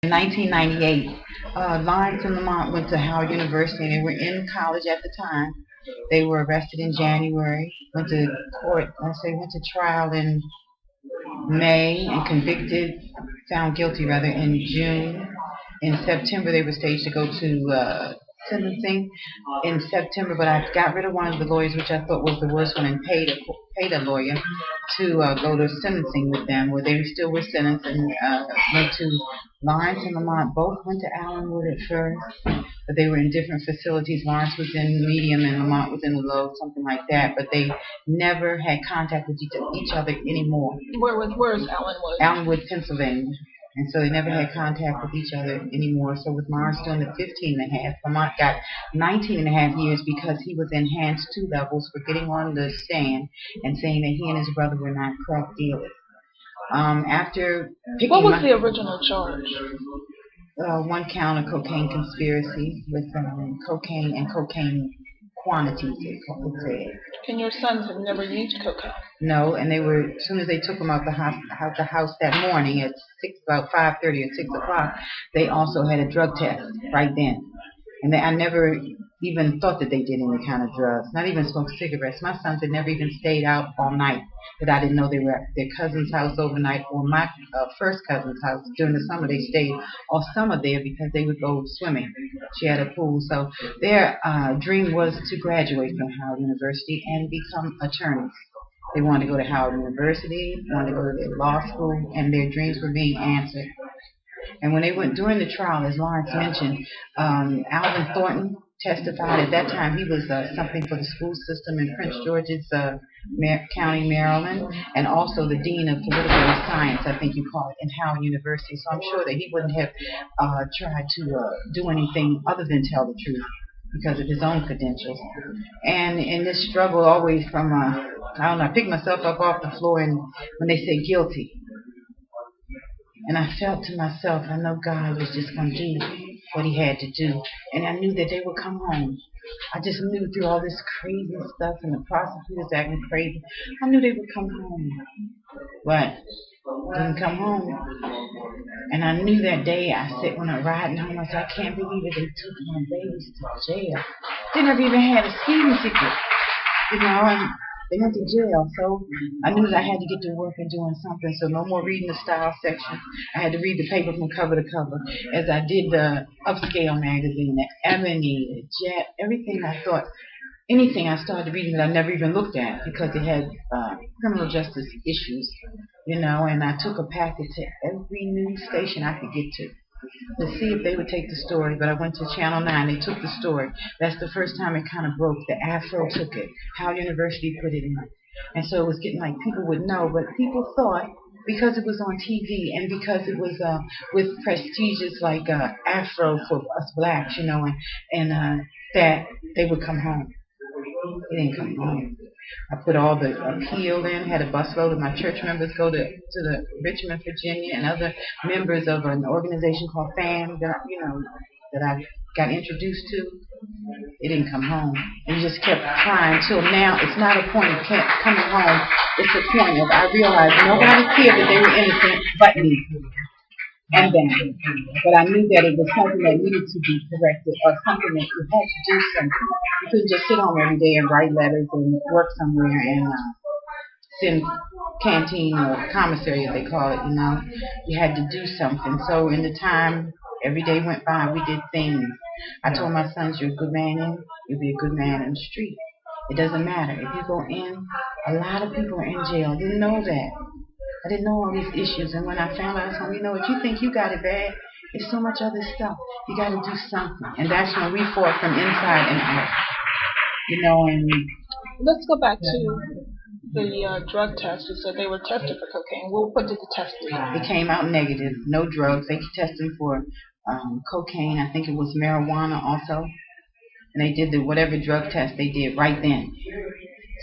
In 1998, Lawrence and Lamont went to Howard University, and they were in college at the time. They were arrested in January, went to court, went to trial in May, and found guilty rather, in June. In September, they were staged to go to sentencing in September, but I got rid of one of the lawyers, which I thought was the worst one, and paid a lawyer to go to sentencing with them, where they still were sentenced, and went to Lawrence and Lamont. Both went to Allenwood at first, but they were in different facilities. Lawrence was in medium and Lamont was in the low, something like that. But they never had contact with each other anymore. Where's Allenwood? Allenwood, Pennsylvania. And so they never had contact with each other anymore. So with Lawrence doing the 15 and a half, Lamont got 19 and a half years because he was enhanced 2 levels for getting on the stand and saying that he and his brother were not crack dealers. After picking What was the original charge? One count of cocaine conspiracy with cocaine and cocaine quantities, it said. And your sons have never used cocaine? No, and they were, as soon as they took them out the house that morning at about 5:30 or 6 o'clock, they also had a drug test right then. And I never even thought that they did any kind of drugs, not even smoked cigarettes. My sons had never even stayed out all night, but I didn't know they were at their cousin's house overnight, or my first cousin's house. During the summer, they stayed all summer there because they would go swimming. She had a pool. So their dream was to graduate from Howard University and become attorneys. They wanted to go to Howard University, wanted to go to their law school, and their dreams were being answered. And when they went during the trial, as Lawrence mentioned, Alvin Thornton testified. At that time, he was something for the school system in Prince George's County, Maryland, and also the dean of political science, I think you call it, in Howard University. So I'm sure that he wouldn't have tried to do anything other than tell the truth because of his own credentials. And in this struggle, always from, I picked myself up off the floor, and when they said guilty, and I felt to myself, I know God was just going to do what he had to do. And I knew that they would come home. I just knew through all this crazy stuff and the prosecutors acting crazy, I knew they would come home. But didn't come home. And I knew that day when I riding home, I said, I can't believe it. They took my babies to jail. They never even had a scheme ticket. And they went to jail, so I knew that I had to get to work and doing something. So no more reading the style section. I had to read the paper from cover to cover, as I did the Upscale magazine, the Ebony, the Jet, everything anything I started reading that I never even looked at because it had criminal justice issues, and I took a packet to every news station I could get to see if they would take the story. But I went to Channel 9. They took the story. That's the first time it kind of broke. The Afro took it. Howard University put it in. And so it was getting like people would know. But people thought, because it was on TV and because it was with prestigious like Afro for us blacks, and that they would come home. They didn't come home. I put all the appeal in, had a busload of my church members go to the Richmond, Virginia, and other members of an organization called FAM that I got introduced to. They didn't come home. And just kept trying till now. It's not a point of coming home. It's a point of I realized nobody cared that they were innocent but me and them. But I knew that it was something that needed to be corrected, or something that you had to do something. You couldn't just sit home every day and write letters and work somewhere and send canteen or commissary, as they call it, You had to do something. So in the time, every day went by, we did things. I told my sons, you're a good man in, you'll be a good man in the street. It doesn't matter. If you go in, a lot of people are in jail. I didn't know that. I didn't know all these issues. And when I found out, I told them, if you think you got it bad, there's so much other stuff. You got to do something. And that's when we fought from inside and out. And let's go back to the drug test. You said they were tested for cocaine. What did the test do? It came out negative. No drugs. They tested for cocaine. I think it was marijuana also. And they did whatever drug test they did right then.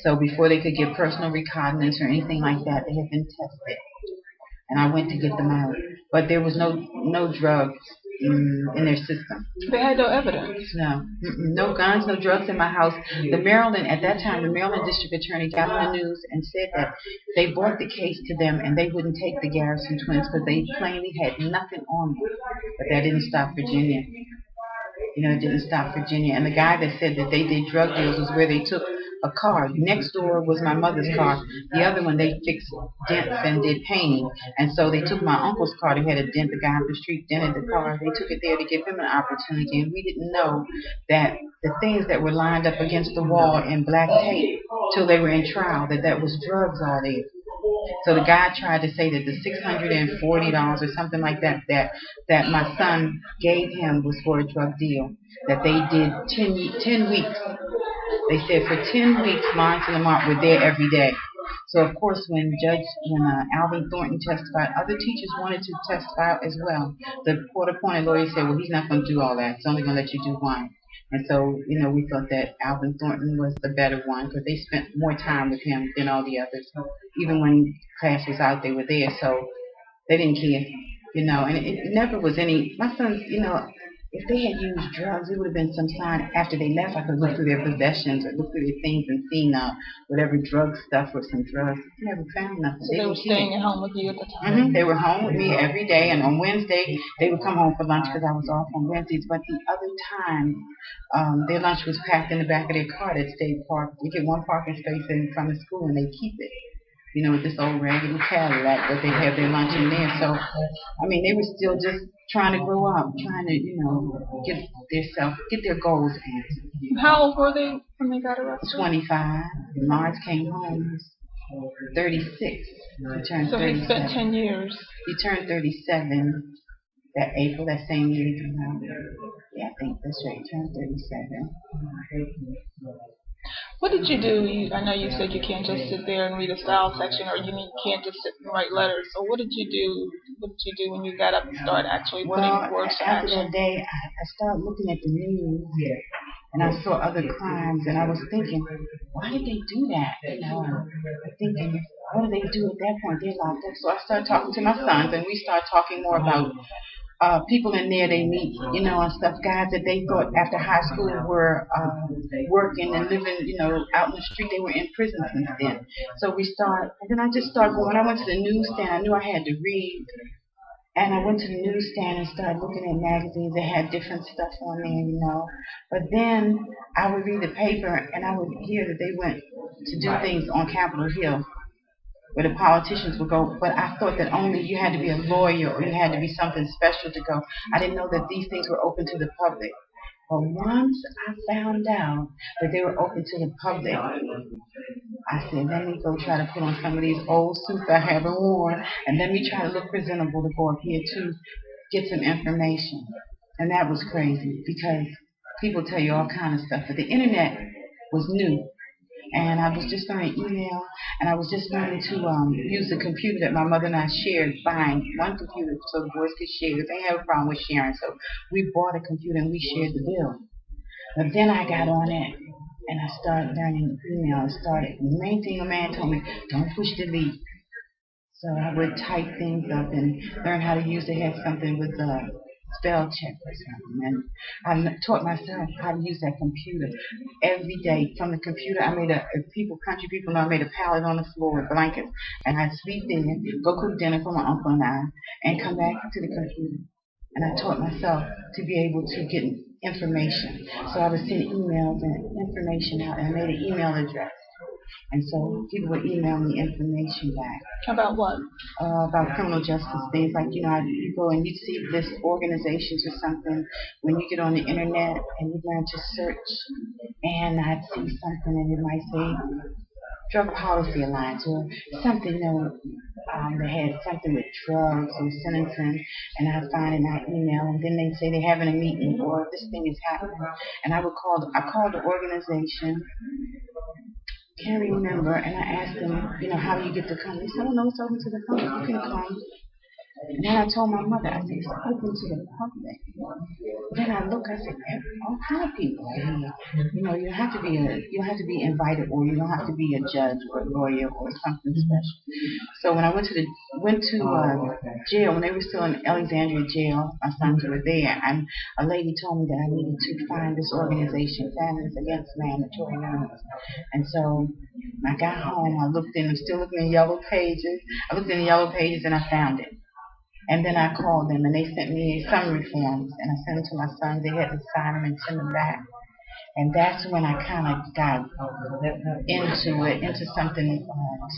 So before they could get personal recognizance or anything like that, they had been tested. And I went to get them out. But there was no drugs in their system. They had no evidence. No, no guns, no drugs in my house. At that time, the Maryland District Attorney got on the news and said that they brought the case to them and they wouldn't take the Garrison twins because they plainly had nothing on them. But that didn't stop Virginia. It didn't stop Virginia. And the guy that said that they did drug deals was where they took a car. Next door was my mother's car. The other one, they fixed dents and did painting. And so they took my uncle's car. They had a dent. The guy up the street dented the car. They took it there to give him an opportunity. And we didn't know that the things that were lined up against the wall in black tape till they were in trial, that was drugs all there. So the guy tried to say that the $640 or something like that my son gave him was for a drug deal. That they did 10 weeks. They said for 10 weeks, Lawrence and Lamont were there every day. So of course, when Alvin Thornton testified, other teachers wanted to testify as well. The court-appointed lawyer said, "Well, he's not going to do all that. He's only going to let you do one." And so, we thought that Alvin Thornton was the better one because they spent more time with him than all the others. Even when class was out, they were there, so they didn't care, And it never was any. My sons, if they had used drugs, it would have been some sign after they left. I could look through their possessions or look through their things and seen whatever drug stuff or some drugs. I never found nothing. So they were staying at home with you at the time? They were home with me every day, and on Wednesday they would come home for lunch because I was off on Wednesdays. But the other time, their lunch was packed in the back of their car that stayed parked. You get one parking space in front of school, and they keep it. With this old raggedy Cadillac, but they have their lunch in there. So, they were still just trying to grow up, trying to get their goals answered. How old were they when they got arrested? 25. And Lawrence came home, he was 36. He turned 37. So he spent 10 years. He turned 37 that April, that same year he came home. Yeah, I think that's right. He turned 37. What did you do? I know you said you can't just sit there and read a style section, or you can't just sit and write letters. So what did you do? What did you do when you got up and started actually putting words to action? After that day, I started looking at the news here, and I saw other crimes, and I was thinking, why did they do that? I'm thinking, what do they do at that point? They're locked up. So I started talking to my sons, and we started talking more about people in there they meet, and stuff, guys that they thought after high school were working and living, out in the street. They were in prison since then. So and then I just started going. When I went to the newsstand, I knew I had to read. And I went to the newsstand and started looking at magazines that had different stuff on there, But then I would read the paper and I would hear that they went to do things on Capitol Hill, where the politicians would go, but I thought that only you had to be a lawyer or you had to be something special to go. I didn't know that these things were open to the public. But once I found out that they were open to the public, I said, let me go try to put on some of these old suits I haven't worn, and let me try to look presentable to go up here to get some information. And that was crazy because people tell you all kind of stuff, but the internet was new. And I was just learning email, and I was just learning to use the computer that my mother and I shared, buying one computer so the boys could share. They didn't have a problem with sharing, so we bought a computer and we shared the bill. But then I got on it, and I started learning email. The main thing a man told me, don't push delete. So I would type things up and learn how to use it. Had something with spell check or something. And I taught myself how to use that computer every day. From the computer, I made country people know I made a pallet on the floor with blankets, and I'd sleep there, go cook dinner for my uncle and I, and come back to the computer. And I taught myself to be able to get information. So I would send emails and information out, and I made an email address. And so people would email me information back. About what? About criminal justice things. Like, you go and you see this organizations or something. When you get on the internet and you learn to search, and I'd see something and it might say Drug Policy Alliance or something, that had something with drugs or sentencing, and I'd find it in my email, and then they'd say they're having a meeting or this thing is happening. And I called the organization, can't remember, and I asked them, how do you get to come? They said, oh no, it's open to the public. You can come. And then I told my mother, I said, it's open to the public. Then I look, I said, all kind of people are here. You know, you have to be invited, or you don't have to be a judge or a lawyer or something special. So when I went to jail, when they were still in Alexandria jail, my sons were there, and a lady told me that I needed to find this organization, Families Against Mandatory Minimums. And so when I got home, I looked in, I'm still looking in yellow pages. I looked in the yellow pages and I found it. And then I called them and they sent me summary forms and I sent them to my sons. They had to sign them and send them back. And that's when I kind of got into something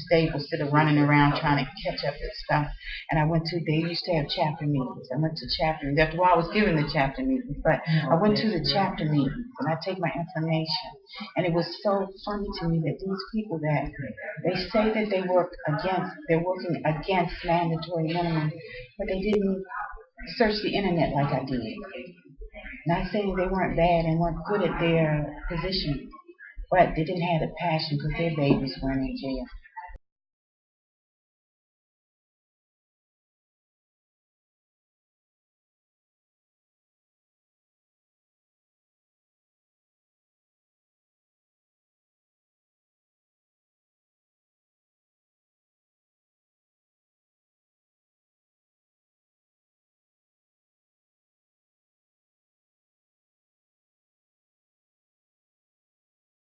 stable instead of running around trying to catch up with stuff. And they used to have chapter meetings. I went to chapter meetings. That's why I was given the chapter meetings. But I went to the chapter meetings and I take my information. And it was so funny to me that these people that they say that they're working against mandatory minimum, but they didn't search the internet like I did. Not saying they weren't bad and weren't good at their position, but they didn't have the passion because their babies weren't in jail.